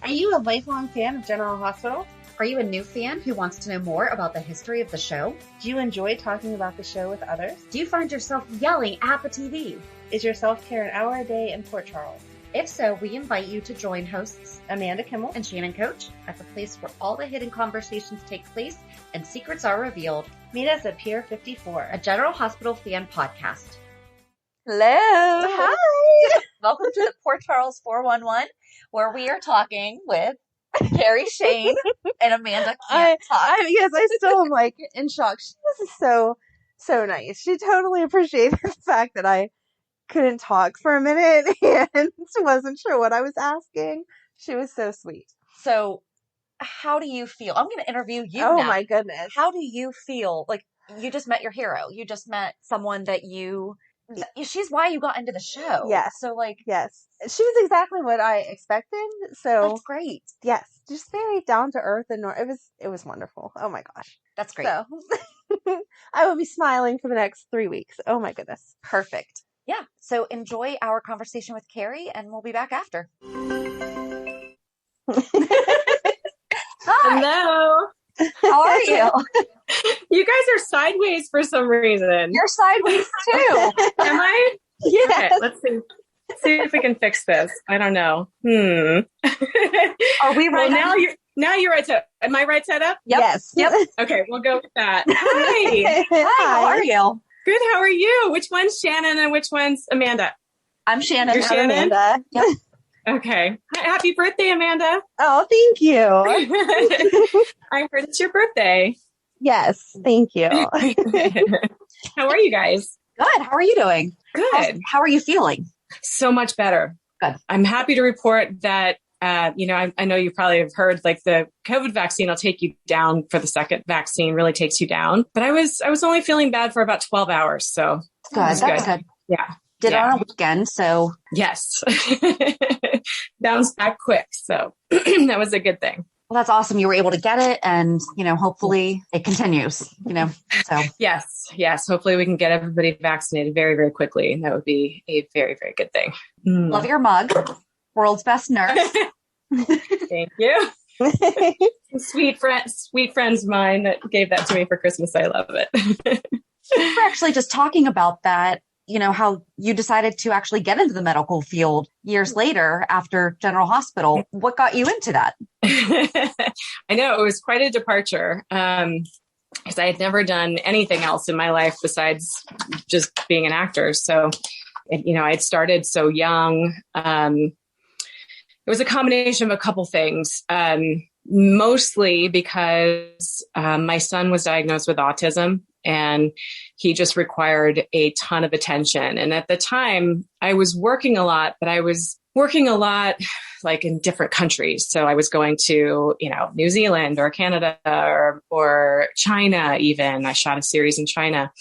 Are you a lifelong fan of General Hospital? Are you a new fan who wants to know more about the history of the show? Do you enjoy talking about the show with others? Do you find yourself yelling at the TV? Is your self-care an hour a day in Port Charles? If so, we invite you to join hosts Amanda Kimmel and Shannon Coach at the place where all the hidden conversations take place and secrets are revealed. Meet us at Pier 54, a General Hospital fan podcast. Hello. Hi. Welcome to the Port Charles 411, where we are talking with Cari Shayne and Amanda can't talk. Yes, I still am like in shock. She was so nice. She totally appreciated the fact that I couldn't talk for a minute and wasn't sure what I was asking. She was so sweet. So how do you feel? I'm going to interview you now. Oh my goodness. How do you feel? Like, you just met your hero. You just met someone that she's why you got into the show. Yes. So yes. She was exactly what I expected. So that's great. Yes. Just very down to earth and it was wonderful. Oh my gosh. That's great. So I will be smiling for the next 3 weeks. Oh my goodness. Perfect. Yeah. So enjoy our conversation with Cari and we'll be back after. Hi. Hello. How are you? You guys are sideways for some reason. You're sideways too. Am I? Yes. Okay, let's see if we can fix this. I don't know. Are we right? Well, now you're right side. Am I right side up? Yep. Yes. Yep. Okay, we'll go with that. Hi. Hi. How are you? Good. How are you? Which one's Shannon and which one's Amanda? I'm Shannon. You're Shannon? Amanda. Yep. Okay. Happy birthday, Amanda. Oh, thank you. I heard it's your birthday. Yes. Thank you. How are you guys? Good. How are you doing? Good. How are you feeling? So much better. Good. I'm happy to report that, I know you probably have heard like the COVID vaccine will take you down for the second vaccine really takes you down. But I was only feeling bad for about 12 hours. So good. That's good. Yeah. Did it on a weekend. So yes, bounced back quick. So that was a good thing. Well, that's awesome. You were able to get it and, hopefully it continues, so. Yes. Hopefully we can get everybody vaccinated very, very quickly. And that would be a very, very good thing. Love your mug. World's best nurse. Thank you. Sweet friends of mine that gave that to me for Christmas. I love it. We're actually just talking about that, how you decided to actually get into the medical field years later after General Hospital. What got you into that? I know it was quite a departure because I had never done anything else in my life besides just being an actor. So, I had started so young. It was a combination of a couple things, mostly because my son was diagnosed with autism and he just required a ton of attention. And at the time I was working a lot, but I was working a lot like in different countries. So I was going to, New Zealand or Canada or China even. I shot a series in China.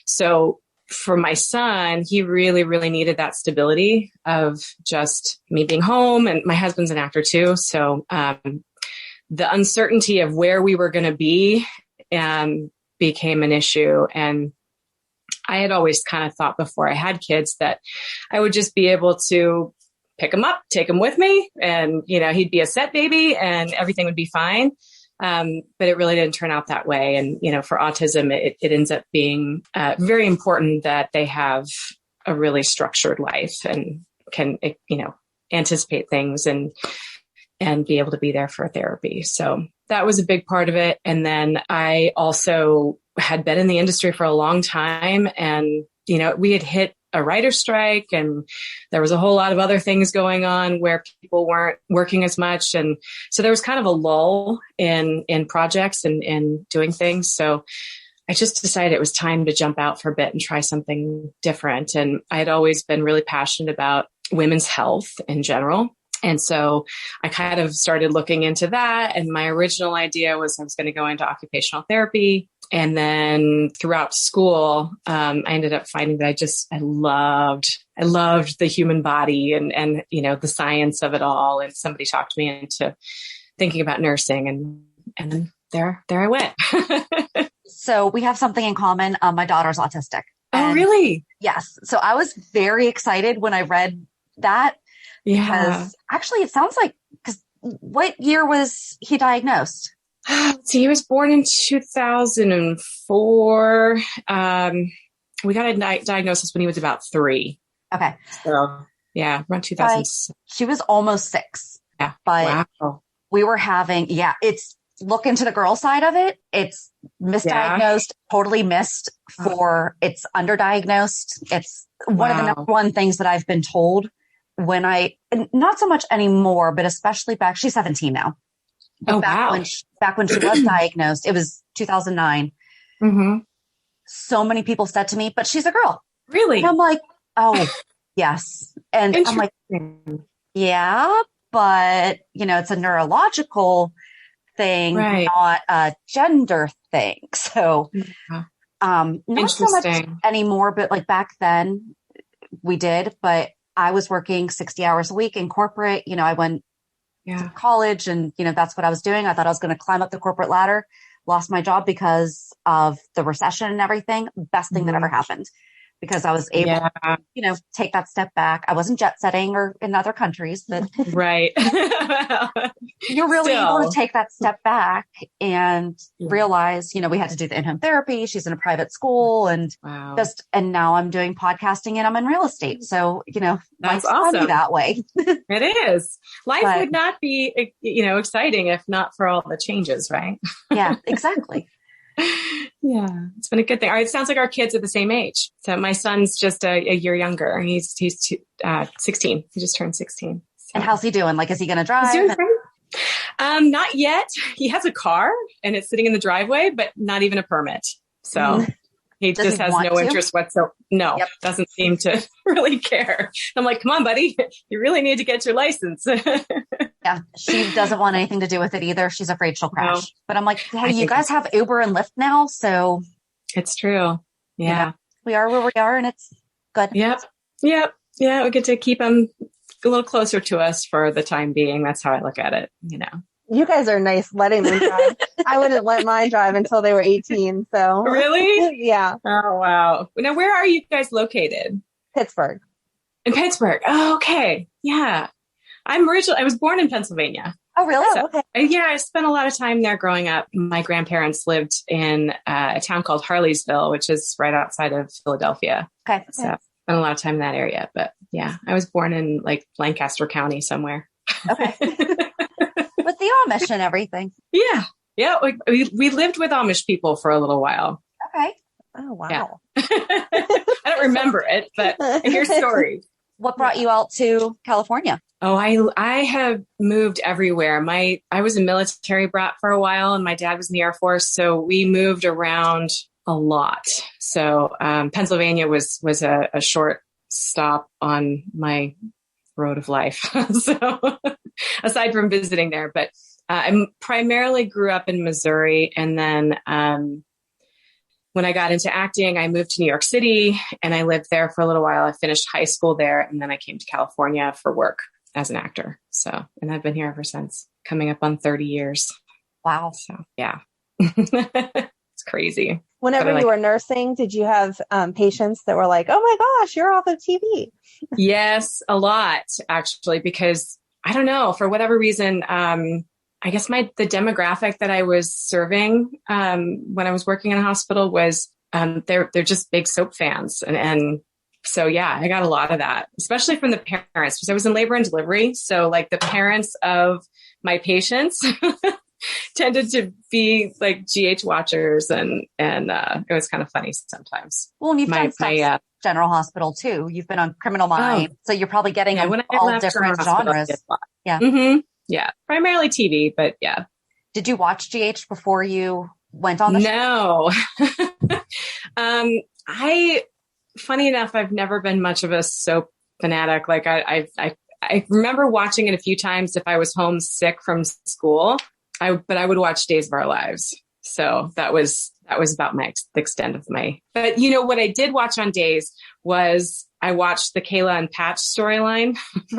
So for my son, he really, really needed that stability of just me being home. And my husband's an actor too. So the uncertainty of where we were going to be became an issue. And I had always kind of thought before I had kids that I would just be able to pick him up, take him with me, and, he'd be a set baby and everything would be fine. But it really didn't turn out that way. And, for autism, it ends up being very important that they have a really structured life and can, anticipate things and be able to be there for therapy. So that was a big part of it. And then I also had been in the industry for a long time and, we had hit a writer's strike and there was a whole lot of other things going on where people weren't working as much. And so there was kind of a lull in projects and doing things. So I just decided it was time to jump out for a bit and try something different. And I had always been really passionate about women's health in general. And so I kind of started looking into that. And my original idea was I was going to go into occupational therapy. And then throughout school, I ended up finding that I loved the human body and, the science of it all. And somebody talked me into thinking about nursing and there I went. So we have something in common. My daughter's autistic. Oh, really? Yes. So I was very excited when I read that. Yeah. Because actually it sounds like, because what year was he diagnosed? So he was born in 2004. We got a diagnosis when he was about 3. Okay. So yeah, around 2000. She was almost 6. Yeah. But wow. We were having, it's look into the girl side of it. It's misdiagnosed, totally missed it's underdiagnosed. It's one of the number one things that I've been told when not so much anymore, but especially back, she's 17 now. But back when she was diagnosed, it was 2009. Mm-hmm. So many people said to me, but she's a girl. Really? And I'm like, oh, yes. And I'm like, yeah, but it's a neurological thing, not a gender thing. So, not so much anymore, but like back then we did, but I was working 60 hours a week in corporate. I went to college and, that's what I was doing. I thought I was going to climb up the corporate ladder, lost my job because of the recession and everything. Best thing that ever happened. Because I was able to, take that step back. I wasn't jet setting or in other countries, but right. You're really able to take that step back and realize, we had to do the in-home therapy. She's in a private school and and now I'm doing podcasting and I'm in real estate. So, that's awesome that way. It is. Life would not be, exciting if not for all the changes, right? Yeah, exactly. Yeah, it's been a good thing. All right, it sounds like our kids are the same age. So my son's just a year younger. He's 16. He just turned 16. So. And how's he doing? Like, is he going to drive? He's doing great. Not yet. He has a car and it's sitting in the driveway, but not even a permit. So he just has no interest whatsoever. No, doesn't seem to really care. I'm like, come on, buddy, you really need to get your license. Yeah, she doesn't want anything to do with it either. She's afraid she'll crash. No. But I'm like, hey, you guys have Uber and Lyft now, so it's true. Yeah, we are where we are, and it's good. Yep. Yeah. We get to keep them a little closer to us for the time being. That's how I look at it. You guys are nice letting them drive. I wouldn't let mine drive until they were 18. So really, yeah. Oh wow. Now, where are you guys located? Pittsburgh. In Pittsburgh. Oh, okay. Yeah. I was born in Pennsylvania. Oh, really? So, okay. Yeah, I spent a lot of time there growing up. My grandparents lived in a town called Harleysville, which is right outside of Philadelphia. Okay. So I spent a lot of time in that area. But yeah, I was born in like Lancaster County somewhere. Okay. With the Amish and everything. Yeah. Yeah. We lived with Amish people for a little while. Okay. Oh, wow. Yeah. I don't remember it, but I hear stories. What brought you out to California? Oh, I have moved everywhere. I was a military brat for a while and my dad was in the Air Force. So we moved around a lot. So Pennsylvania was a short stop on my road of life. So aside from visiting there, but I primarily grew up in Missouri. And then when I got into acting, I moved to New York City and I lived there for a little while. I finished high school there and then I came to California for work as an actor. So, and I've been here ever since, coming up on 30 years. Wow. So, yeah. It's crazy. Whenever you were nursing, did you have patients that were like, oh my gosh, you're off of TV? Yes, a lot, actually, because I don't know, for whatever reason, I guess the demographic that I was serving when I was working in a hospital was they're just big soap fans. And so, yeah, I got a lot of that, especially from the parents, because I was in labor and delivery. So like the parents of my patients tended to be like GH watchers and it was kind of funny sometimes. Well, and you've done stuff General Hospital too. You've been on Criminal Minds. So you're probably getting all different genres. Yeah. Mm-hmm. Yeah. Primarily TV, but yeah. Did you watch GH before you went on the show? No. Funny enough, I've never been much of a soap fanatic. Like I remember watching it a few times if I was homesick from school. But I would watch Days of Our Lives. So that was about the extent of but what I did watch on Days was I watched the Kayla and Patch storyline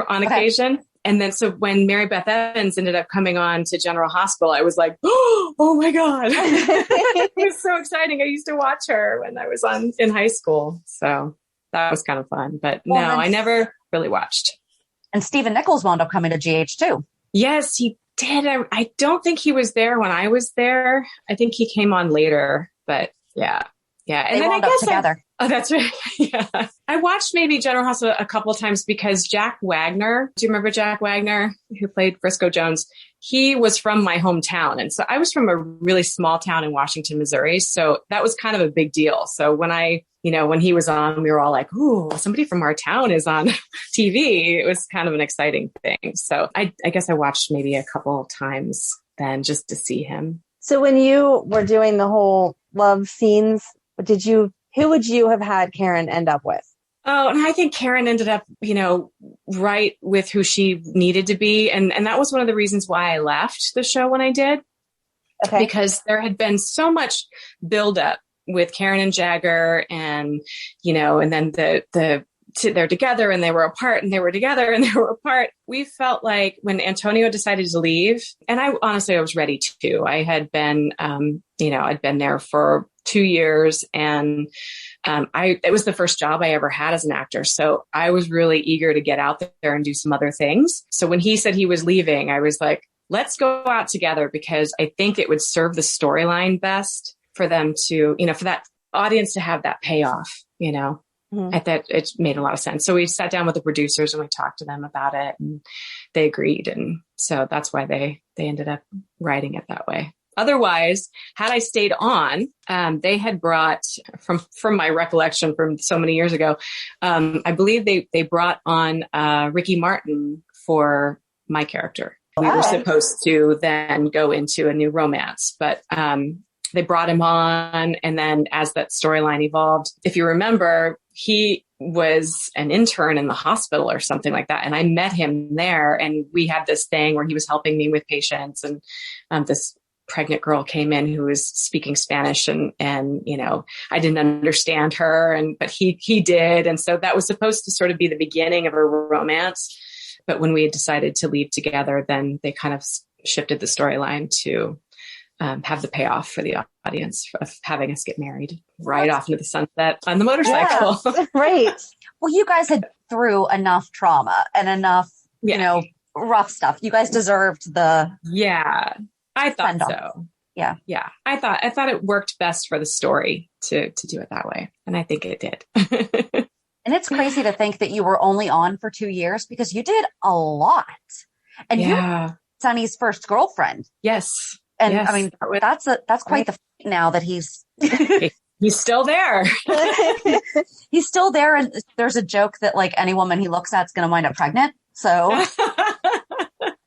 on occasion. And then so when Mary Beth Evans ended up coming on to General Hospital, I was like, oh my God. It was so exciting. I used to watch her when I was in high school. So that was kind of fun. But I never really watched. And Stephen Nichols wound up coming to GH too. Yes, he did. I don't think he was there when I was there. I think he came on later, but yeah. Yeah. And they then wound up together. Oh, that's right. Yeah. I watched maybe General Hospital a couple of times because Jack Wagner, do you remember Jack Wagner who played Frisco Jones? He was from my hometown. And so I was from a really small town in Washington, Missouri. So that was kind of a big deal. So when when he was on, we were all like, ooh, somebody from our town is on TV. It was kind of an exciting thing. So I guess I watched maybe a couple of times then just to see him. So when you were doing the whole love scenes, who would you have had Karen end up with? Oh, and I think Karen ended up, right with who she needed to be. And that was one of the reasons why I left the show when I did. Okay. Because there had been so much buildup with Karen and Jagger and, and then they're together and they were apart and they were together and they were apart. We felt like when Antonio decided to leave, and I was ready to. I had been, I'd been there for 2 years and it was the first job I ever had as an actor. So I was really eager to get out there and do some other things. So when he said he was leaving, I was like, let's go out together because I think it would serve the storyline best for them to, for that audience to have that payoff, Mm-hmm. I thought it made a lot of sense. So we sat down with the producers and we talked to them about it and they agreed. And so that's why they ended up writing it that way. Otherwise, had I stayed on, they had brought from my recollection from so many years ago, I believe they brought on Ricky Martin for my character. We were supposed to then go into a new romance, but they brought him on. And then as that storyline evolved, if you remember, he was an intern in the hospital or something like that. And I met him there and we had this thing where he was helping me with patients. And this pregnant girl came in who was speaking Spanish and I didn't understand her but he did. And so that was supposed to sort of be the beginning of a romance. But when we had decided to leave together, then they kind of shifted the storyline to have the payoff for the audience of having us get married right off into the sunset on the motorcycle. Yeah, right. Well, you guys had through enough trauma and enough, rough stuff. You guys deserved the. Yeah, I thought so. Yeah. Yeah. I thought it worked best for the story to do it that way. And I think it did. And it's crazy to think that you were only on for 2 years because you did a lot. And you're Sonny's first girlfriend. Yes. And yes. I mean, that's quite the feat now that he's still there. He's still there. And there's a joke that like any woman he looks at is going to wind up pregnant. So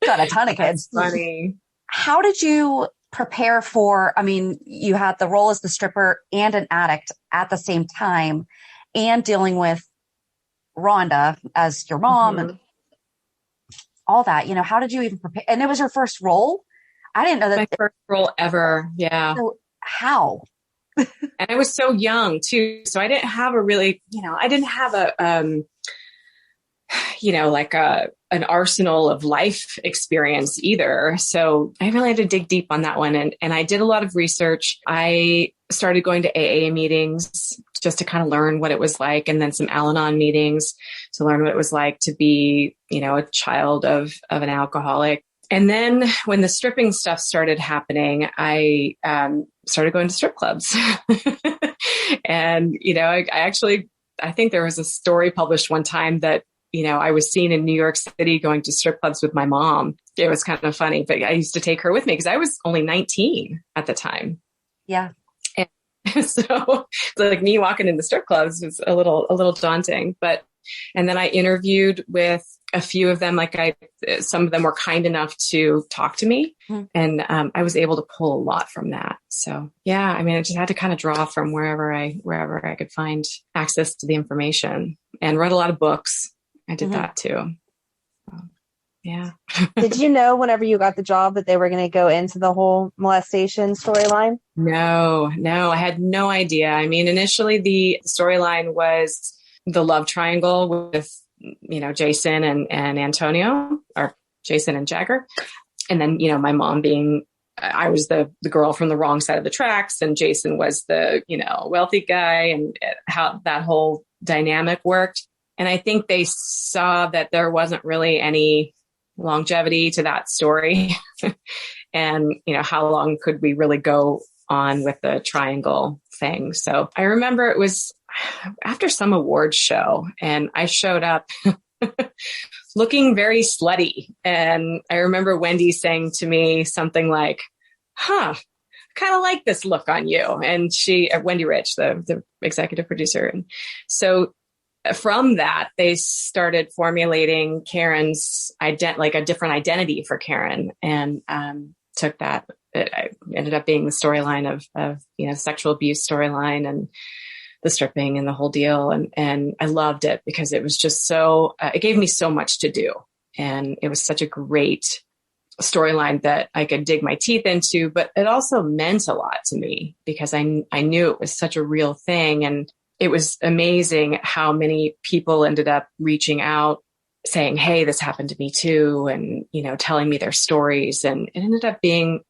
got a ton of kids. That's funny. How did you prepare for, you had the role as the stripper and an addict at the same time and dealing with Rhonda as your mom and all that, how did you even prepare? And it was your first role? I didn't know that. My first role ever. Yeah. So how? And I was so young too. So I didn't have an arsenal of life experience either. So I really had to dig deep on that one. And I did a lot of research. I started going to AA meetings just to kind of learn what it was like. And then some Al-Anon meetings to learn what it was like to be, a child of an alcoholic. And then when the stripping stuff started happening, I started going to strip clubs. And, I think there was a story published one time that, I was seen in New York City going to strip clubs with my mom. It was kind of funny, but I used to take her with me because I was only 19 at the time. Yeah. And so like me walking in the strip clubs was a little daunting, and then I interviewed with a few of them. Some of them were kind enough to talk to me and I was able to pull a lot from that. So yeah, I just had to kind of draw from wherever I could find access to the information and read a lot of books. I did that too. Yeah. Did you know whenever you got the job that they were going to go into the whole molestation storyline? No, I had no idea. Initially the storyline was the love triangle with, Jason and Antonio, or Jason and Jagger. And then, my mom being, I was the girl from the wrong side of the tracks and Jason was the, wealthy guy and how that whole dynamic worked. And I think they saw that there wasn't really any longevity to that story. And, how long could we really go on with the triangle thing? So I remember it was after some awards show, and I showed up looking very slutty. And I remember Wendy saying to me something like, kind of like this look on you. And Wendy Rich, the executive producer. And so from that, they started formulating Karen's a different identity for Karen, and took that. It ended up being the storyline of sexual abuse storyline and the stripping and the whole deal. And I loved it because it was just it gave me so much to do. And it was such a great storyline that I could dig my teeth into, but it also meant a lot to me because I knew it was such a real thing. And it was amazing how many people ended up reaching out saying, hey, this happened to me too. And, telling me their stories. And it ended up being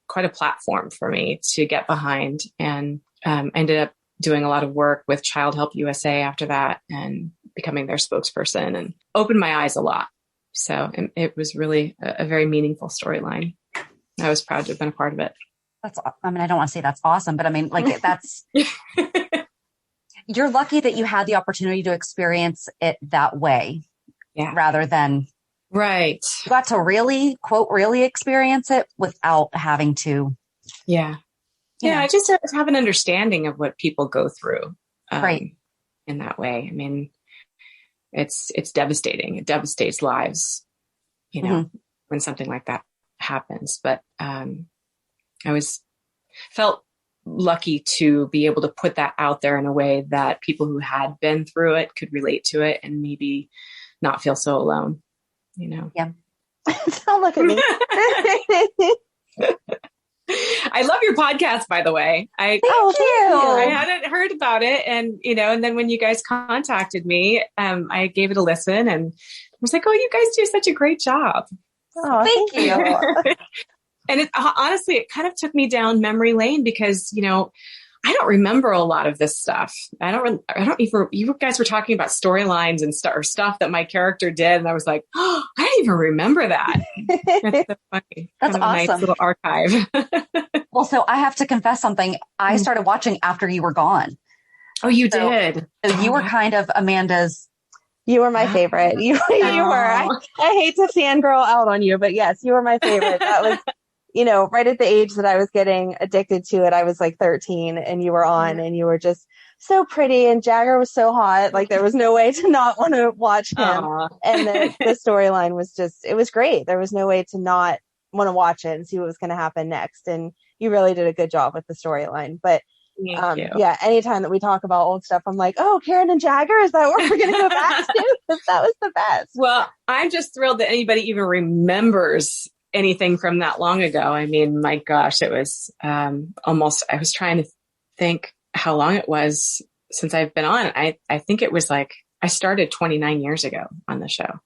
quite a platform for me to get behind, and ended up doing a lot of work with Child Help USA after that and becoming their spokesperson, and opened my eyes a lot. So it was really a very meaningful storyline. I was proud to have been a part of it. I don't want to say that's awesome, but that's, you're lucky that you had the opportunity to experience it that way. Yeah. Rather than, right. You got to really, quote, really experience it without having to. Yeah. Yeah. I just have an understanding of what people go through. Right. In that way. I mean, it's devastating. It devastates lives, when something like that happens. But, felt lucky to be able to put that out there in a way that people who had been through it could relate to it and maybe not feel so alone, Yeah. Don't look at me. I love your podcast, by the way. Thank you. I hadn't heard about it. And, and then when you guys contacted me, I gave it a listen and I was like, oh, you guys do such a great job. Oh, thank you. And honestly, it kind of took me down memory lane because, I don't remember a lot of this stuff. I don't even, you guys were talking about storylines and stuff that my character did. And I was like, oh, I don't even remember that. That's so funny. That's kind of awesome. A nice little archive. Well, so I have to confess something. I started watching after you were gone. Oh, you did? So you were kind of Amanda's. You were my favorite. You were. I hate to fangirl out on you, but yes, you were my favorite. That was, right at the age that I was getting addicted to it. I was like 13 and you were on and you were just so pretty and Jagger was so hot. Like there was no way to not want to watch him. Aww. And the storyline was it was great. There was no way to not want to watch it and see what was going to happen next. And you really did a good job with the storyline. But yeah, anytime that we talk about old stuff, I'm like, oh, Karen and Jagger, is that what we're going to go back to? Because that was the best. Well, I'm just thrilled that anybody even remembers anything from that long ago. I mean, my gosh, it was almost, I was trying to think how long it was since I've been on. I think it was like, I started 29 years ago on the show.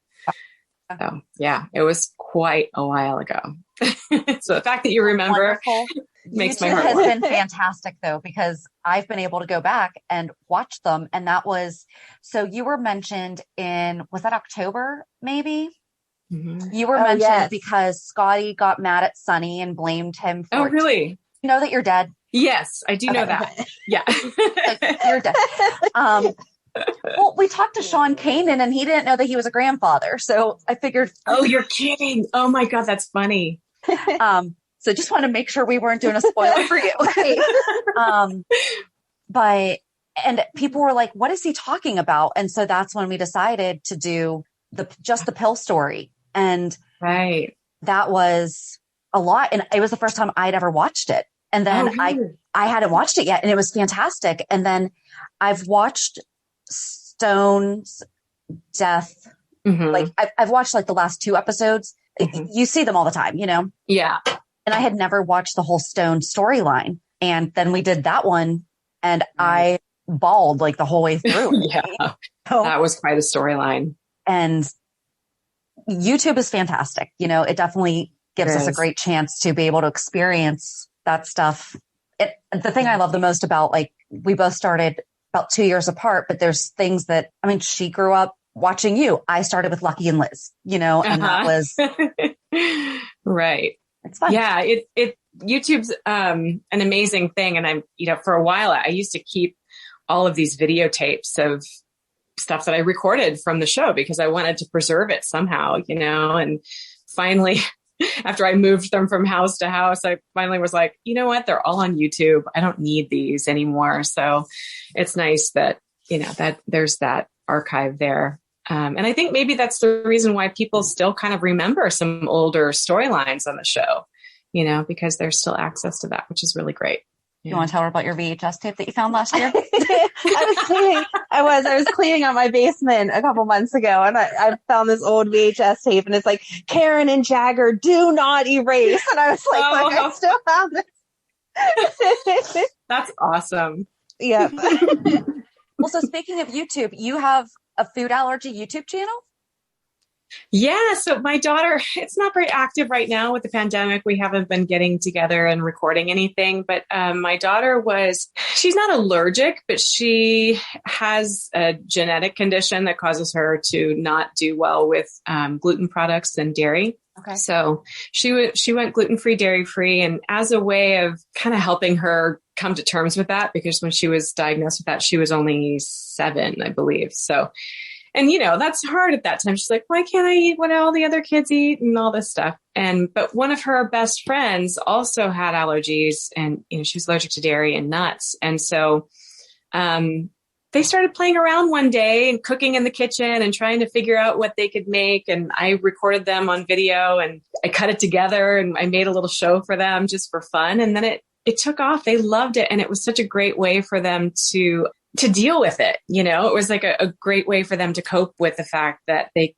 So yeah, it was quite a while ago. So the fact that you remember makes my heart warm. YouTube has been fantastic though, because I've been able to go back and watch them. And that was, so you were mentioned in, was that October maybe? Mm-hmm. You were mentioned because Scotty got mad at Sonny and blamed him for Oh, really? You know that you're dead? Yes, I do know that. Yeah. You're dead. Well, we talked to Sean Kanan and he didn't know that he was a grandfather. So I figured. Oh, you're kidding. Oh my God, that's funny. So just want to make sure we weren't doing a spoiler for you. But people were like, what is he talking about? And so that's when we decided to do just the pill story. And that was a lot. And it was the first time I'd ever watched it. And then I hadn't watched it yet and it was fantastic. And then I've watched Stone's death. Mm-hmm. Like I've watched like the last 2 episodes. Mm-hmm. You see them all the time, Yeah. And I had never watched the whole Stone storyline. And then we did that one and I bawled like the whole way through. Yeah. So, that was quite a storyline. And YouTube is fantastic. It definitely gives us a great chance to be able to experience that stuff. The thing I love the most about, like, we both started about 2 years apart, but there's things that, she grew up watching you. I started with Lucky and Liz, and that was right. It's fun. Yeah. YouTube's, an amazing thing. And I'm, for a while, I used to keep all of these videotapes of stuff that I recorded from the show because I wanted to preserve it somehow, and finally, after I moved them from house to house, I finally was like, you know what? They're all on YouTube. I don't need these anymore. So it's nice that, that there's that archive there. And I think maybe that's the reason why people still kind of remember some older storylines on the show, because there's still access to that, which is really great. You want to tell her about your VHS tape that you found last year? I was cleaning out my basement a couple months ago, and I found this old VHS tape, and it's like, Karen and Jagger, do not erase. And I was like, I still have this. That's awesome. Yeah. Well, so speaking of YouTube, you have a food allergy YouTube channel? Yeah. So my daughter, it's not very active right now with the pandemic. We haven't been getting together and recording anything, but my daughter she's not allergic, but she has a genetic condition that causes her to not do well with gluten products and dairy. Okay. So she went gluten-free, dairy-free. And as a way of kind of helping her come to terms with that, because when she was diagnosed with that, she was only 7, I believe. So, and that's hard at that time. She's like, why can't I eat what all the other kids eat and all this stuff? But one of her best friends also had allergies, and, she was allergic to dairy and nuts. And so, they started playing around one day and cooking in the kitchen and trying to figure out what they could make. And I recorded them on video and I cut it together and I made a little show for them just for fun. And then it took off. They loved it. And it was such a great way for them to deal with it. It was like a great way for them to cope with the fact that they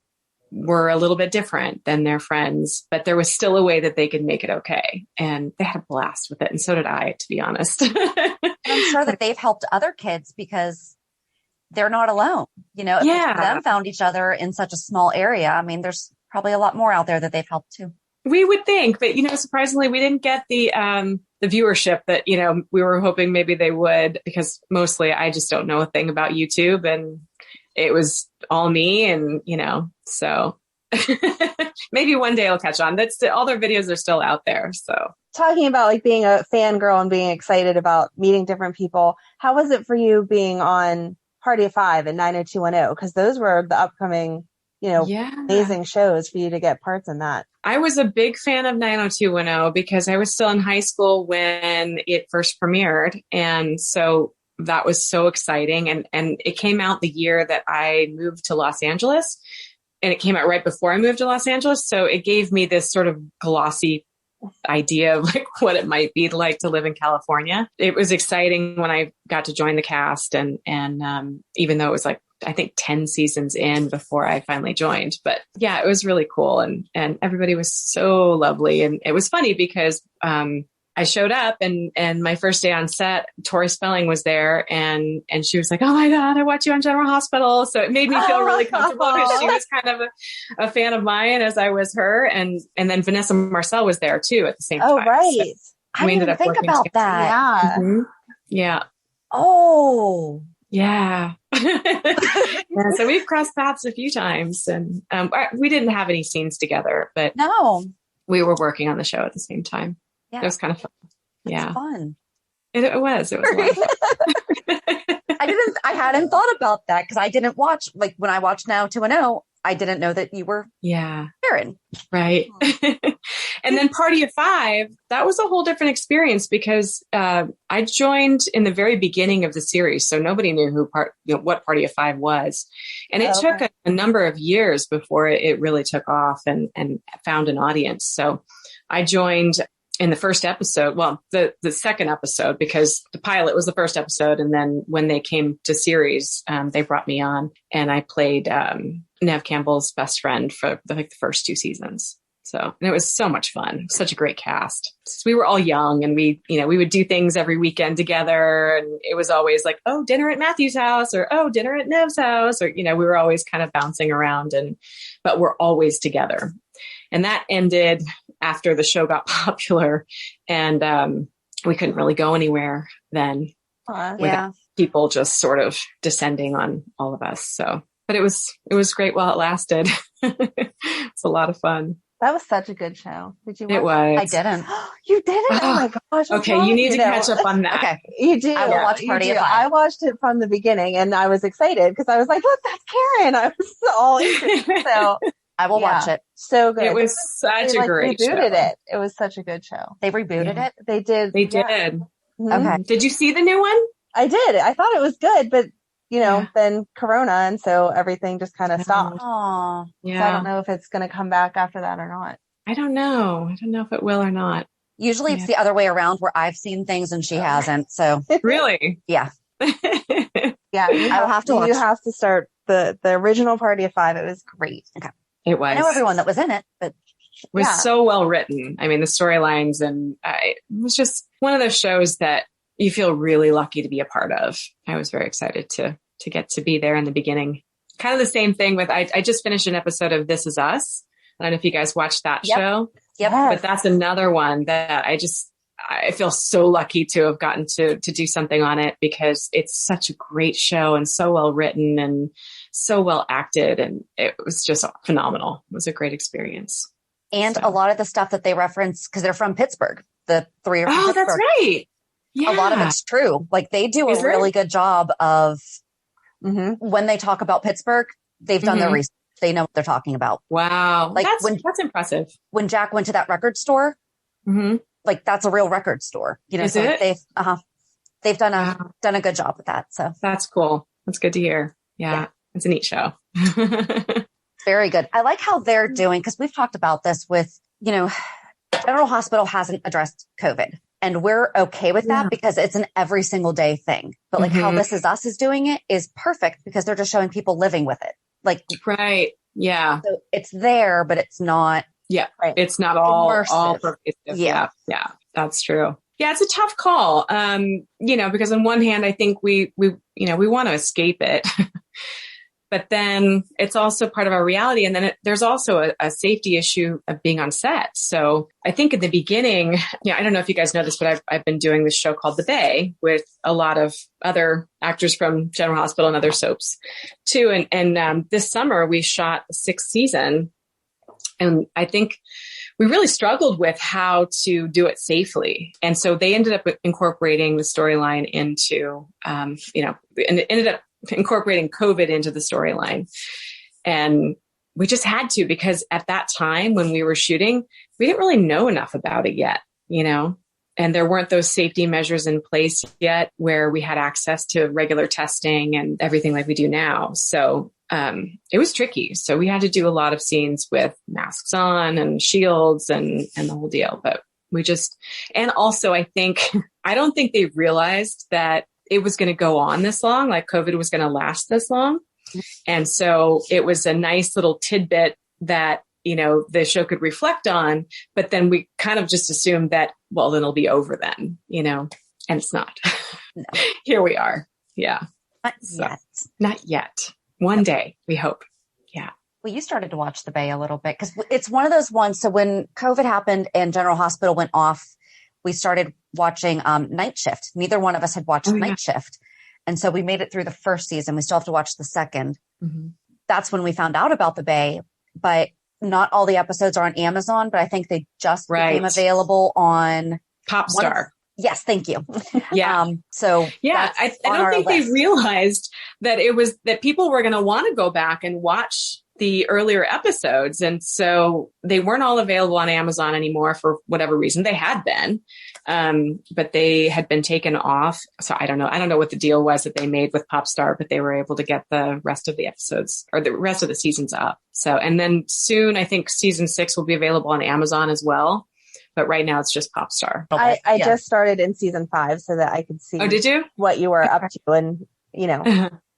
were a little bit different than their friends, but there was still a way that they could make it okay. And they had a blast with it. And so did I, to be honest. I'm sure that they've helped other kids because they're not alone. If them found each other in such a small area, I mean, there's probably a lot more out there that they've helped too. We would think, but surprisingly, we didn't get the viewership that, we were hoping maybe they would, because mostly I just don't know a thing about YouTube, and it was all me, and, so maybe one day it'll catch on. All their videos are still out there. So talking about like being a fangirl and being excited about meeting different people, how was it for you being on Party of 5 and 90210? Because those were the upcoming, amazing shows for you to get parts in that. I was a big fan of 90210 because I was still in high school when it first premiered. And so that was so exciting. And it came out the year that I moved to Los Angeles, and it came out right before I moved to Los Angeles. So it gave me this sort of glossy idea of like what it might be like to live in California. It was exciting when I got to join the cast, and even though it was like, I think 10 seasons in before I finally joined, but yeah, it was really cool. And everybody was so lovely. And it was funny because, I showed up and my first day on set, Tori Spelling was there, and she was like, oh my God, I watch you on General Hospital. So it made me feel really comfortable because she was kind of a fan of mine as I was her. And then Vanessa Marcel was there too at the same time. Oh, right. So I didn't even think about together. that. Yeah. Mm-hmm. Yeah. Oh, yeah. Yeah. So we've crossed paths a few times, and we didn't have any scenes together, but no, we were working on the show at the same time. Yeah. It was kind of fun. That's fun. It was a lot of fun. I hadn't thought about that because I didn't watch, like when I watched Now 210, I didn't know that you were Karen. Right. And then Party of 5, that was a whole different experience because I joined in the very beginning of the series. So nobody knew what Party of 5 was. And it took a number of years before it really took off and found an audience. So I joined in the first episode, well, the second episode, because the pilot was the first episode. And then when they came to series, they brought me on, and I played Nev Campbell's best friend for the first 2 seasons. So, and it was so much fun. Such a great cast. We were all young, and we would do things every weekend together. And it was always like, oh, dinner at Matthew's house, or, oh, dinner at Nev's house. Or, we were always kind of bouncing around, but we're always together. And that ended after the show got popular, and we couldn't really go anywhere then. With people just sort of descending on all of us. So, but it was great while it lasted. It's a lot of fun. That was such a good show. Did you watch it? Was. I didn't. You didn't? Oh my gosh. Okay. You need to catch up on that. Okay. You do. I will watch Party of Five. I watched it from the beginning and I was excited because I was like, look, that's Karen. I was all interested. So I will watch it. So good. It was such a great show. They rebooted it. It was such a good show. They rebooted it? They did. They did. Mm-hmm. Okay. Did you see the new one? I did. I thought it was good, but then Corona, and so everything just kind of stopped. Oh, yeah. So I don't know if it's going to come back after that or not. I don't know. I don't know if it will or not. Usually it's the other way around where I've seen things and she hasn't. So really? Yeah. Yeah. I will have to watch. You have to start the original Party of Five. It was great. Okay. It was. I know everyone that was in it, but it was so well written. I mean, the storylines, and it was just one of those shows that you feel really lucky to be a part of. I was very excited to get to be there in the beginning. Kind of the same thing with, I just finished an episode of This Is Us. I don't know if you guys watched that show. Yep. But that's another one that I feel so lucky to have gotten to do something on it, because it's such a great show and so well written and so well acted. And it was just phenomenal. It was a great experience. And a lot of the stuff that they reference, because they're from Pittsburgh, the three are from Pittsburgh. That's right. Yeah. A lot of it's true. Like they do a really good job of when they talk about Pittsburgh, they've done their research. They know what they're talking about. Wow. Like that's impressive. When Jack went to that record store, like that's a real record store. Is so it? They've done a good job with that. So that's cool. That's good to hear. Yeah. It's a neat show. Very good. I like how they're doing, because we've talked about this with, General Hospital hasn't addressed COVID. And we're okay with that because it's an every single day thing. But like how This Is Us is doing it is perfect, because they're just showing people living with it. Like, right. Yeah. So it's there, but it's not. Yeah. Right. It's not all pervasive. Yeah. Yeah. That's true. Yeah. It's a tough call. Because on one hand, I think we want to escape it, but then it's also part of our reality. And then there's also a safety issue of being on set. So I think in the beginning, I don't know if you guys know this, but I've been doing this show called The Bay with a lot of other actors from General Hospital and other soaps too. And this summer we shot the 6th season. And I think we really struggled with how to do it safely. And so they ended up incorporating the storyline into, and it ended up incorporating COVID into the storyline. And we just had to, because at that time when we were shooting, we didn't really know enough about it yet, and there weren't those safety measures in place yet where we had access to regular testing and everything like we do now. So it was tricky. So we had to do a lot of scenes with masks on and shields and the whole deal. But and also I don't think they realized that it was going to go on this long, like COVID was going to last this long. And so it was a nice little tidbit that, the show could reflect on, but then we kind of just assumed that, well, then it'll be over then, and it's not. No. Here we are. Yeah. Not yet. One day, we hope. Yeah. Well, you started to watch The Bay a little bit, because it's one of those ones. So when COVID happened and General Hospital went off, we started watching Night Shift. Neither one of us had watched Night Shift. And so we made it through the first season. We still have to watch the second. That's when we found out about The Bay, but not all the episodes are on Amazon, but I think they just became available on Popstar. Yes, thank you. Yeah. I don't think they realized that that people were going to want to go back and watch the earlier episodes. And so they weren't all available on Amazon anymore for whatever reason. They had been, but they had been taken off. So I don't know what the deal was that they made with Popstar, but they were able to get the rest of the episodes or the rest of the seasons up. So, and then soon I think season 6 will be available on Amazon as well. But right now it's just Popstar. I just started in season 5 so that I could see did you? what you were up to and,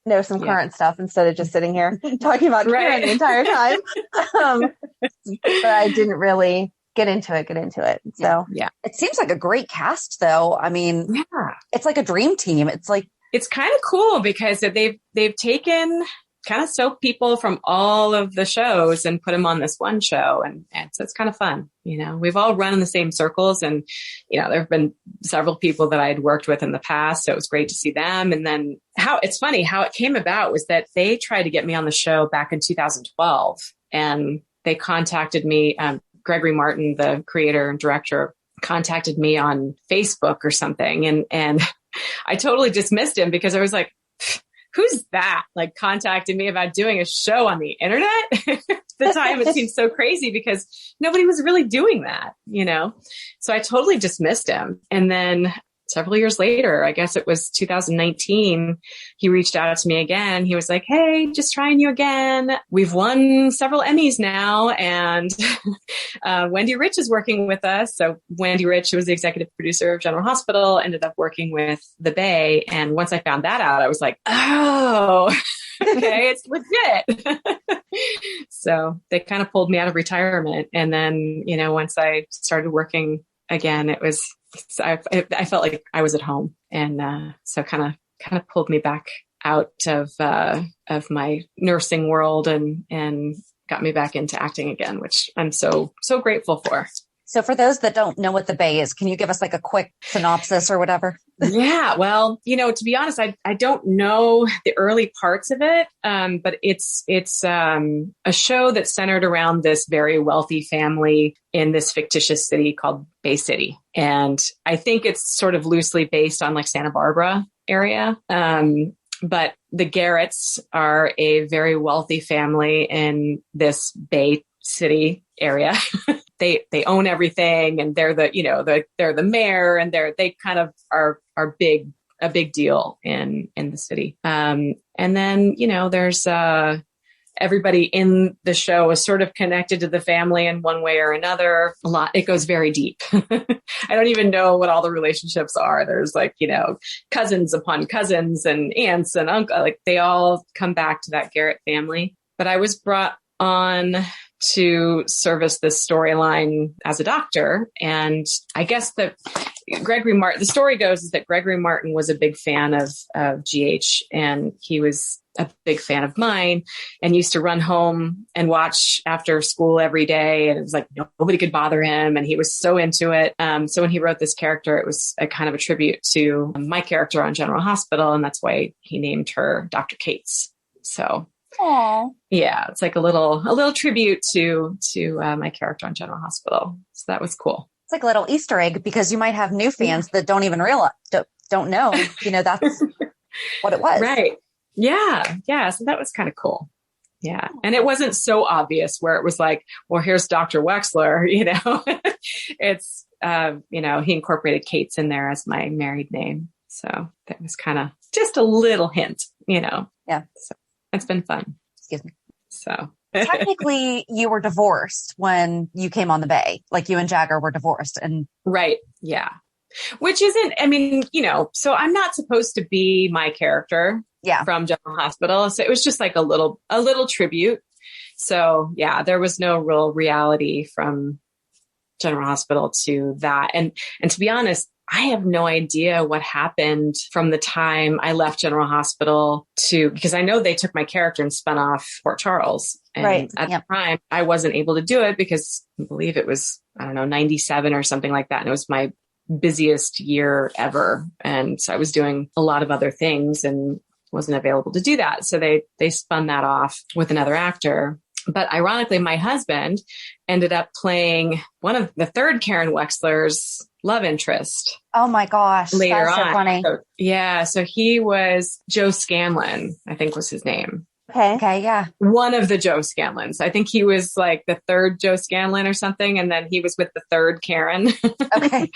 know some current stuff instead of just sitting here talking about Karen the entire time. But I didn't really get into it. So it seems like a great cast though. I mean, it's like a dream team. It's kind of cool because they've taken kind of soak people from all of the shows and put them on this one show. And so it's kind of fun. We've all run in the same circles, and, there have been several people that I had worked with in the past. So it was great to see them. And then it's funny how it came about was that they tried to get me on the show back in 2012, and they contacted me. Gregory Martin, the creator and director, contacted me on Facebook or something. And I totally dismissed him because I was like, who's that? Like, contacting me about doing a show on the internet? At the time, it seemed so crazy because nobody was really doing that, So I totally dismissed him. And then several years later, I guess it was 2019, he reached out to me again. He was like, hey, just trying you again. We've won several Emmys now, and Wendy Rich is working with us. So Wendy Rich, who was the executive producer of General Hospital, ended up working with the Bay. And once I found that out, I was like, oh, okay, it's legit. So they kind of pulled me out of retirement. And then, once I started working again, I felt like I was at home, and so kind of pulled me back out of my nursing world and got me back into acting again, which I'm so grateful for. So for those that don't know what the Bay is, can you give us like a quick synopsis or whatever? Yeah, well, to be honest, I don't know the early parts of it, but it's a show that's centered around this very wealthy family in this fictitious city called Bay City. And I think it's sort of loosely based on like Santa Barbara area. But the Garretts are a very wealthy family in this Bay City area. They own everything, and they're they're the mayor, and they kind of are a big deal in the city. And then, there's everybody in the show is sort of connected to the family in one way or another. A lot. It goes very deep. I don't even know what all the relationships are. There's like, cousins upon cousins and aunts and uncle, like they all come back to that Garrett family. But I was brought on to service this storyline as a doctor. And I guess that the story goes is that Gregory Martin was a big fan of GH, and he was a big fan of mine, and used to run home and watch after school every day. And it was like, nobody could bother him. And he was so into it. So when he wrote this character, it was a kind of a tribute to my character on General Hospital. And that's why he named her Dr. Cates. So aww. Yeah, it's like a little tribute to my character on General Hospital. So that was cool. It's like a little Easter egg, because you might have new fans that don't even realize, don't know, that's what it was. Right. Yeah. Yeah. So that was kind of cool. Yeah. And it wasn't so obvious where it was like, well, here's Dr. Wexler, it's, he incorporated Cates in there as my married name. So that was kind of just a little hint, Yeah. So it's been fun. Excuse me. So technically you were divorced when you came on the Bay, like you and Jagger were divorced. And right. Yeah. Which isn't, so I'm not supposed to be my character from General Hospital. So it was just like a little tribute. So yeah, there was no real reality from General Hospital to that. And to be honest, I have no idea what happened from the time I left General Hospital because I know they took my character and spun off Port Charles. And at the time I wasn't able to do it because I believe it was, 97 or something like that. And it was my busiest year ever. And so I was doing a lot of other things and wasn't available to do that. So they spun that off with another actor. But ironically, my husband ended up playing one of the third Karen Wexler's love interest. Oh my gosh. Later that's so on. funny. So he was Joe Scanlon, I think was his name. Okay. Yeah. One of the Joe Scanlons. I think he was like the third Joe Scanlon or something. And then he was with the third Karen. Okay.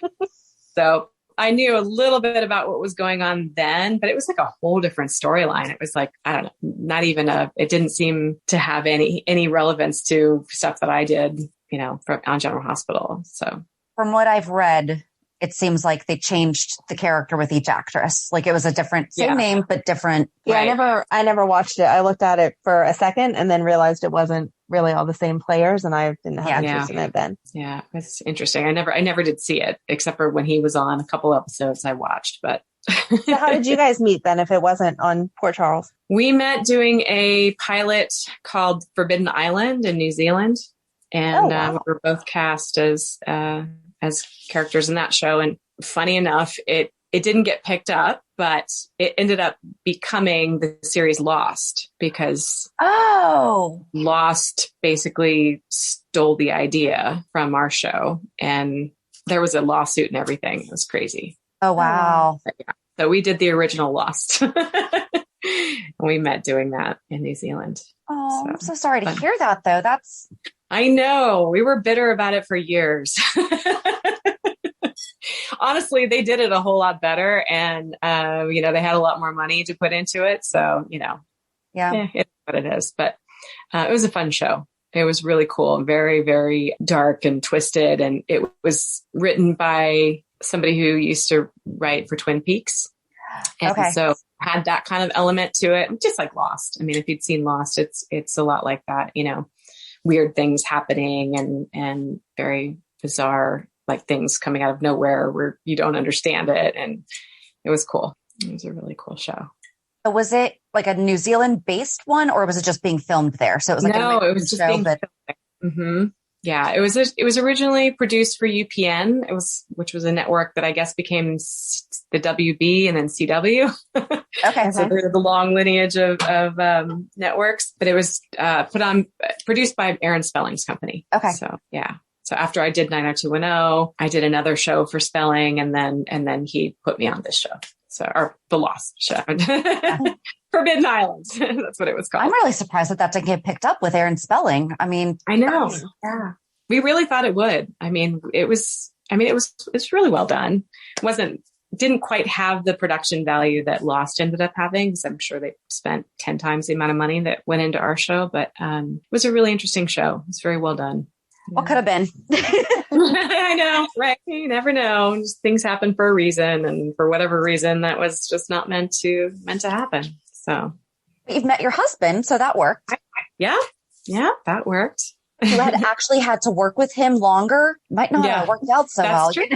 So I knew a little bit about what was going on then, but it was like a whole different storyline. It was like, I don't know, not even it didn't seem to have any relevance to stuff that I did, on General Hospital. So from what I've read, it seems like they changed the character with each actress. Like it was a different, same name, but different. Yeah. Right. I never watched it. I looked at it for a second and then realized it wasn't really all the same players, and I didn't have interest in it then. Yeah. It's interesting. I never did see it except for when he was on a couple episodes I watched, but So how did you guys meet then if it wasn't on Port Charles? We met doing a pilot called Forbidden Island in New Zealand. And we were both cast as characters in that show. And funny enough, it didn't get picked up, but it ended up becoming the series Lost because Lost basically stole the idea from our show. And there was a lawsuit and everything. It was crazy. Oh, wow. So we did the original Lost. We met doing that in New Zealand. Oh, I'm so sorry to hear that, though. I know. We were bitter about it for years. Honestly, they did it a whole lot better. And, they had a lot more money to put into it. So, it's what it is. But it was a fun show. It was really cool. Very, very dark and twisted. And it was written by somebody who used to write for Twin Peaks. And so had that kind of element to it, just like Lost. I mean, if you'd seen Lost, it's a lot like that, weird things happening and very bizarre, like things coming out of nowhere where you don't understand it. And it was cool. It was a really cool show. Was it like a New Zealand based one or was it just being filmed there? So it was like it was just being filmed there. Mm-hmm. Yeah, it was originally produced for UPN, which was a network that I guess became the WB and then CW. Okay. So there's the long lineage of networks, but it was produced by Aaron Spelling's company. Okay. So yeah. So after I did 90210, I did another show for Spelling, and then he put me on this show. Or the Lost show. Forbidden Island. That's what it was called. I'm really surprised that didn't get picked up with Aaron Spelling. I mean, I know. Yeah. We really thought it would. I mean, it was really well done. Didn't quite have the production value that Lost ended up having, because I'm sure they spent 10 times the amount of money that went into our show, but it was a really interesting show. It's very well done. What could have been? I know, right? You never know. Just things happen for a reason, and for whatever reason, that was just not meant to happen. So you've met your husband, so that worked. Yeah, that worked. You had actually had to work with him longer. Might not have worked out so well. True.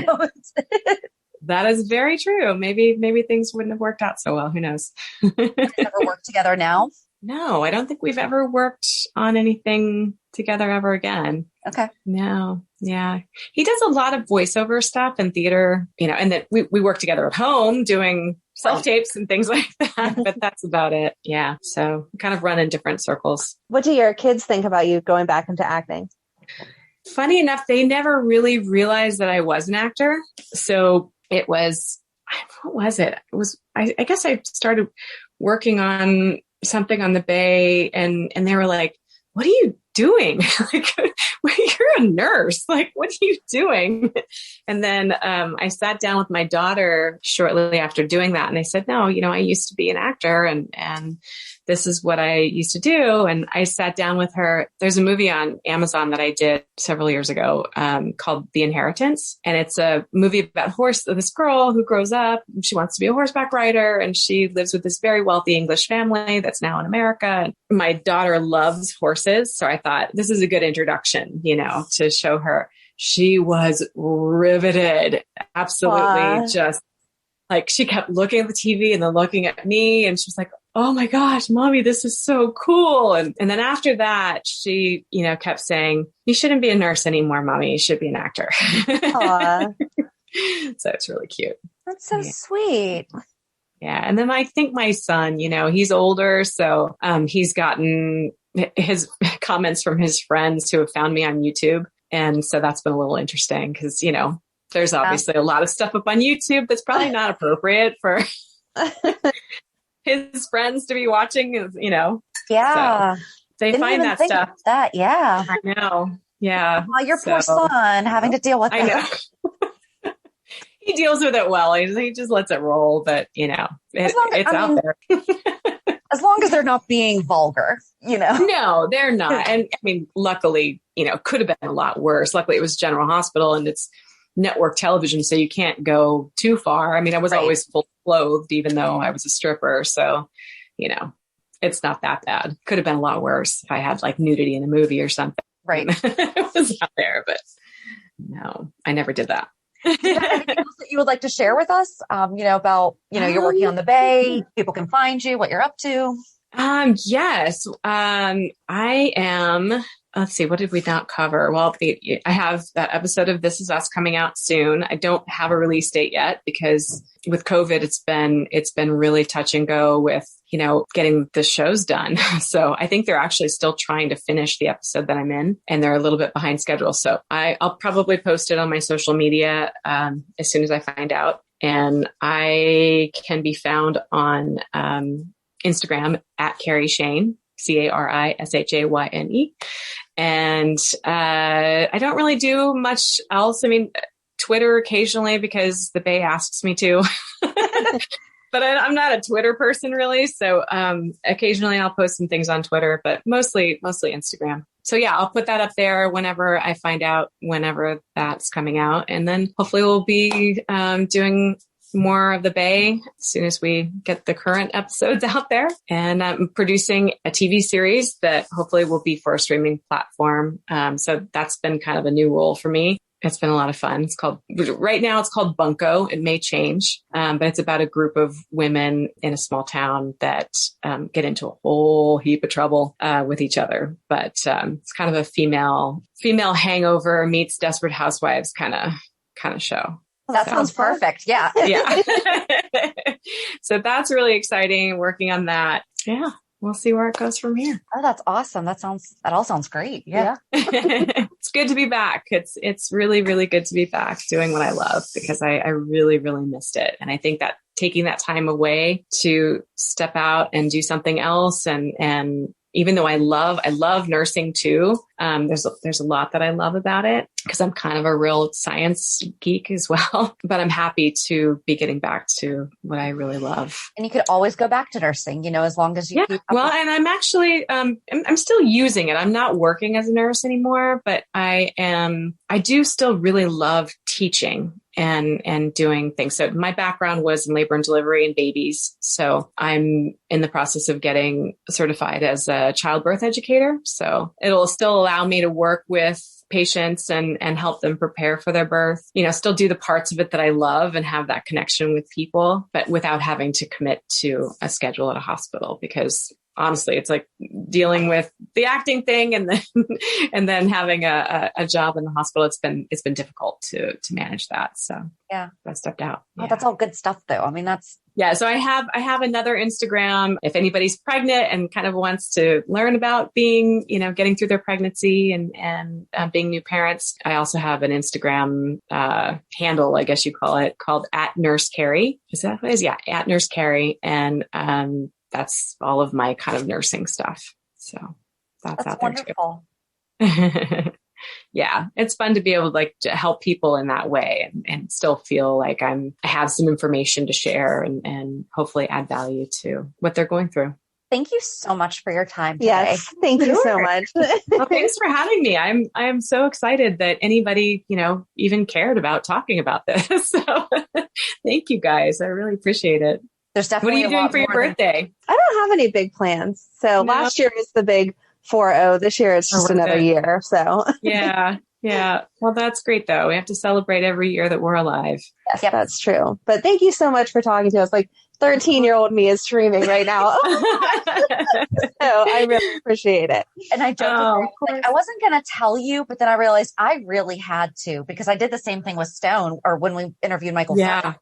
That is very true. Maybe things wouldn't have worked out so well. Who knows? You never work together now? No, I don't think we've ever worked on anything together ever again. Okay. No. Yeah. He does a lot of voiceover stuff and theater, and that we work together at home doing self-tapes and things like that, but that's about it. Yeah. So we kind of run in different circles. What do your kids think about you going back into acting? Funny enough, they never really realized that I was an actor. So it was, what was it? It was, I guess I started working on something on the Bay and they were like, what are you doing? Like, you're a nurse. Like, what are you doing? And then I sat down with my daughter shortly after doing that. And I said, no, I used to be an actor and this is what I used to do. And I sat down with her. There's a movie on Amazon that I did several years ago called The Inheritance. And it's a movie about this girl who grows up. She wants to be a horseback rider. And she lives with this very wealthy English family that's now in America. And my daughter loves horses. So I thought this is a good introduction, to show her. She was riveted. Absolutely. Just like, she kept looking at the TV and then looking at me, and she was like, oh my gosh, Mommy, this is so cool. And then after that, she, kept saying, you shouldn't be a nurse anymore, Mommy. You should be an actor. So it's really cute. That's so sweet. Yeah. And then I think my son, he's older. So he's gotten his comments from his friends who have found me on YouTube. And so that's been a little interesting because, there's obviously a lot of stuff up on YouTube that's probably not appropriate for his friends to be watching, Yeah. So they find that stuff. That, yeah. I know. Yeah. Well, your poor son having to deal with that. I know. He deals with it well. He just lets it roll, but it's out there. As long as they're not being vulgar, No, they're not. And I mean, luckily, could have been a lot worse. Luckily it was General Hospital and it's network television, so you can't go too far. I mean, I was always full clothed, even though I was a stripper. So, it's not that bad. Could have been a lot worse if I had like nudity in a movie or something. Right. It was out there, but no, I never did that. Is there anything else that you would like to share with us, about, you're working on the Bay, people can find you, what you're up to? Yes. I am, let's see, what did we not cover? Well, I have that episode of This Is Us coming out soon. I don't have a release date yet because with COVID, it's been really touch and go with, getting the shows done. So I think they're actually still trying to finish the episode that I'm in, and they're a little bit behind schedule. So I'll probably post it on my social media, as soon as I find out. And I can be found on, Instagram at Cari Shayne, CariShayne. And I don't really do much else. I mean, Twitter occasionally because the Bay asks me to, but I'm not a Twitter person really. So occasionally I'll post some things on Twitter, but mostly Instagram. So yeah, I'll put that up there whenever I find out whenever that's coming out. And then hopefully we'll be doing more of the Bay as soon as we get the current episodes out there. And I'm producing a TV series that hopefully will be for a streaming platform. So that's been kind of a new role for me. It's been a lot of fun. Right now it's called Bunko. It may change, but it's about a group of women in a small town that get into a whole heap of trouble with each other. But it's kind of a female hangover meets Desperate Housewives kind of show. That sounds perfect. Yeah. Yeah. So that's really exciting, working on that. Yeah. We'll see where it goes from here. Oh, that's awesome. That all sounds great. Yeah. It's good to be back. It's really, really good to be back doing what I love because I really, really missed it. And I think that taking that time away to step out and do something else and even though I love nursing too. There's a lot that I love about it because I'm kind of a real science geek as well, but I'm happy to be getting back to what I really love. And you could always go back to nursing, as long as you keep up. Well, and I'm actually, I'm still using it. I'm not working as a nurse anymore, but I do still really love teaching and doing things. So my background was in labor and delivery and babies. So I'm in the process of getting certified as a childbirth educator. So it'll still allow me to work with patients and help them prepare for their birth, still do the parts of it that I love and have that connection with people, but without having to commit to a schedule at a hospital because honestly, it's like dealing with the acting thing and then having a job in the hospital. It's been difficult to manage that. So yeah, I stepped out. Oh, that's all good stuff though. I mean, yeah. So I have another Instagram. If anybody's pregnant and kind of wants to learn about being, getting through their pregnancy and being new parents, I also have an Instagram handle, I guess you call it, called @NurseCari. Is that what it is? Yeah, @NurseCari. And that's all of my kind of nursing stuff. So that's out there wonderful. Too. Yeah, it's fun to be able to help people in that way and still feel like I have some information to share and hopefully add value to what they're going through. Thank you so much for your time today. Yes, thank you so much. Well, thanks for having me. I am so excited that anybody, even cared about talking about this. So thank you guys. I really appreciate it. There's definitely what are you doing for your birthday? I don't have any big plans. So last year was the big 4-0. This year it's just another year. So yeah. Well, that's great though. We have to celebrate every year that we're alive. Yes, yep. That's true. But thank you so much for talking to us. 13-year-old me is streaming right now. So I really appreciate it. And I I wasn't going to tell you, but then I realized I really had to because I did the same thing with Stone or when we interviewed Michael. Yeah.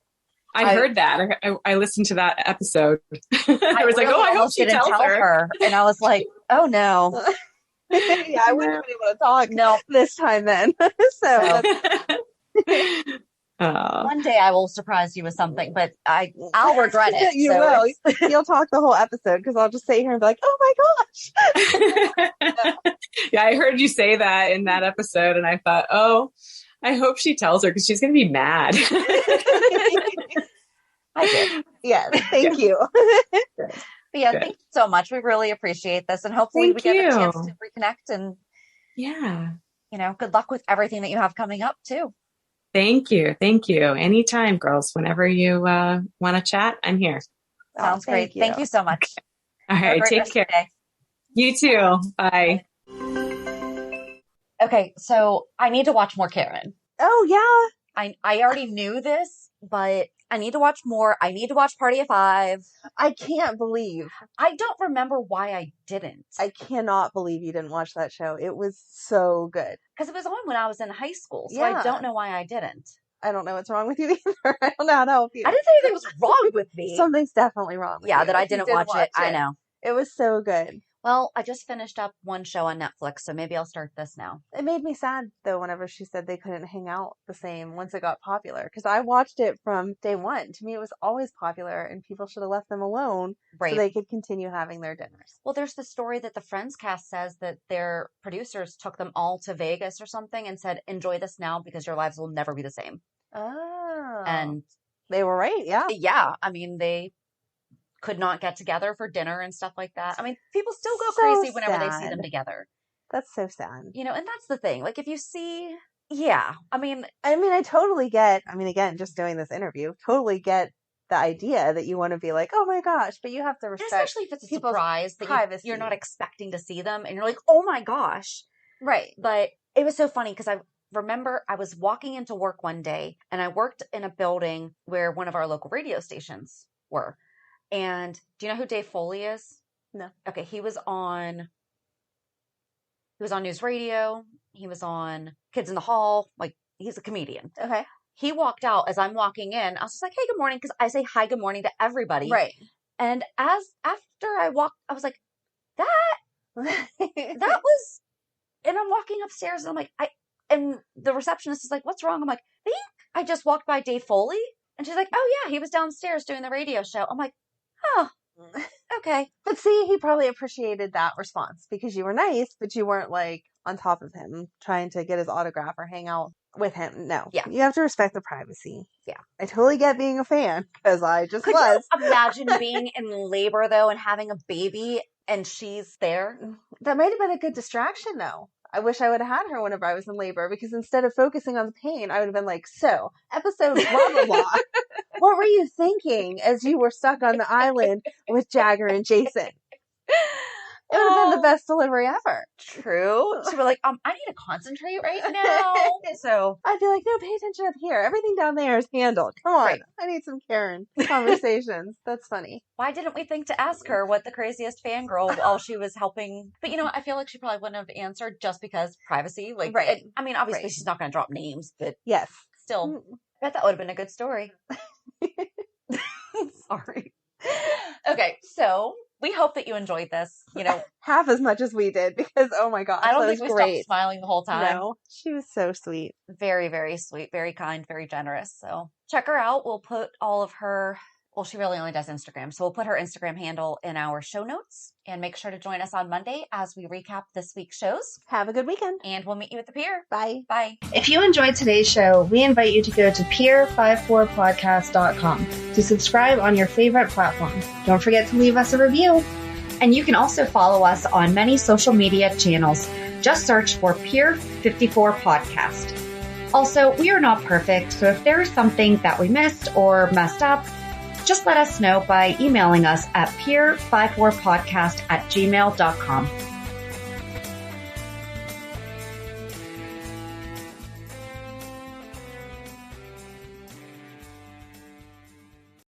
I heard that. I listened to that episode. I was really I hope she tells her. And I was like, oh no. Yeah, I wouldn't be able to talk this time then. So one day I will surprise you with something, but I'll regret it. You will. You'll talk the whole episode because I'll just sit here and be like, oh my gosh. Yeah, I heard you say that in that episode and I thought, oh, I hope she tells her because she's going to be mad. I did. Yes. Thank you. But yeah, thank you so much. We really appreciate this. And hopefully we get a chance to reconnect and good luck with everything that you have coming up too. Thank you. Anytime, girls, whenever you want to chat, I'm here. Sounds great. Thank you so much. All right. Take care. You too. Bye. Okay, so I need to watch more Karen. Oh, yeah. I already knew this, but I need to watch more. I need to watch Party of Five. I can't believe. I don't remember why I didn't. I cannot believe you didn't watch that show. It was so good. Because it was on when I was in high school, so I don't know why I didn't. I don't know what's wrong with you either. I don't know how to help you. I didn't say anything was wrong with me. Something's definitely wrong with you. Yeah, that I didn't watch it. I know. It was so good. Well, I just finished up one show on Netflix, so maybe I'll start this now. It made me sad, though, whenever she said they couldn't hang out the same once it got popular. Because I watched it from day one. To me, it was always popular, and people should have left them alone so they could continue having their dinners. Well, there's the story that the Friends cast says that their producers took them all to Vegas or something and said, enjoy this now because your lives will never be the same. Oh. And they were right, yeah. Yeah, I mean, they could not get together for dinner and stuff like that. I mean, people still go crazy whenever they see them together. That's so sad. You know, and that's the thing. Like, if you see, I mean, I totally get, again, just doing this interview, totally get the idea that you want to be like, oh my gosh, but you have to respect, especially if it's a surprise that you're not expecting to see them and you're like, oh my gosh. Right. But it was so funny because I remember I was walking into work one day and I worked in a building where one of our local radio stations were. And do you know who Dave Foley is? No. Okay, he was on News Radio. He was on Kids in the Hall. Like, he's a comedian. Okay. He walked out as I'm walking in. I was just like, hey, good morning, because I say hi, good morning to everybody. Right. And after I walked, I was like, that was, and I'm walking upstairs and I'm like, and the receptionist is like, what's wrong? I'm like, I think I just walked by Dave Foley. And she's like, oh yeah, he was downstairs doing the radio show. I'm like, oh, okay. But see, he probably appreciated that response because you were nice, but you weren't like on top of him trying to get his autograph or hang out with him. No. Yeah. You have to respect the privacy. Yeah. I totally get being a fan because I just Could was. you imagine being in labor though and having a baby and she's there? That might have been a good distraction though. I wish I would have had her whenever I was in labor because instead of focusing on the pain, I would have been like, so, episode blah, blah, blah. What were you thinking as you were stuck on the island with Jagger and Jason? It would have been the best delivery ever. True. So we're like, I need to concentrate right now. So I'd be like, no, pay attention up here. Everything down there is handled. Come on. Right. I need some Karen conversations. That's funny. Why didn't we think to ask her what the craziest fangirl while she was helping? But you know, I feel like she probably wouldn't have answered just because privacy. Like, right. I mean, obviously she's not going to drop names, but yes, still, I bet that would have been a good story. Sorry. Okay, so we hope that you enjoyed this. You know, half as much as we did because oh my gosh, I don't think we stopped smiling the whole time. No, she was so sweet, very, very sweet, very kind, very generous. So check her out. We'll put all of her. Well, she really only does Instagram. So we'll put her Instagram handle in our show notes and make sure to join us on Monday as we recap this week's shows. Have a good weekend. And we'll meet you at the pier. Bye. Bye. If you enjoyed today's show, we invite you to go to pier54podcast.com to subscribe on your favorite platform. Don't forget to leave us a review. And you can also follow us on many social media channels. Just search for Pier54 Podcast. Also, we are not perfect, so if there is something that we missed or messed up, just let us know by emailing us at pier54podcast@gmail.com.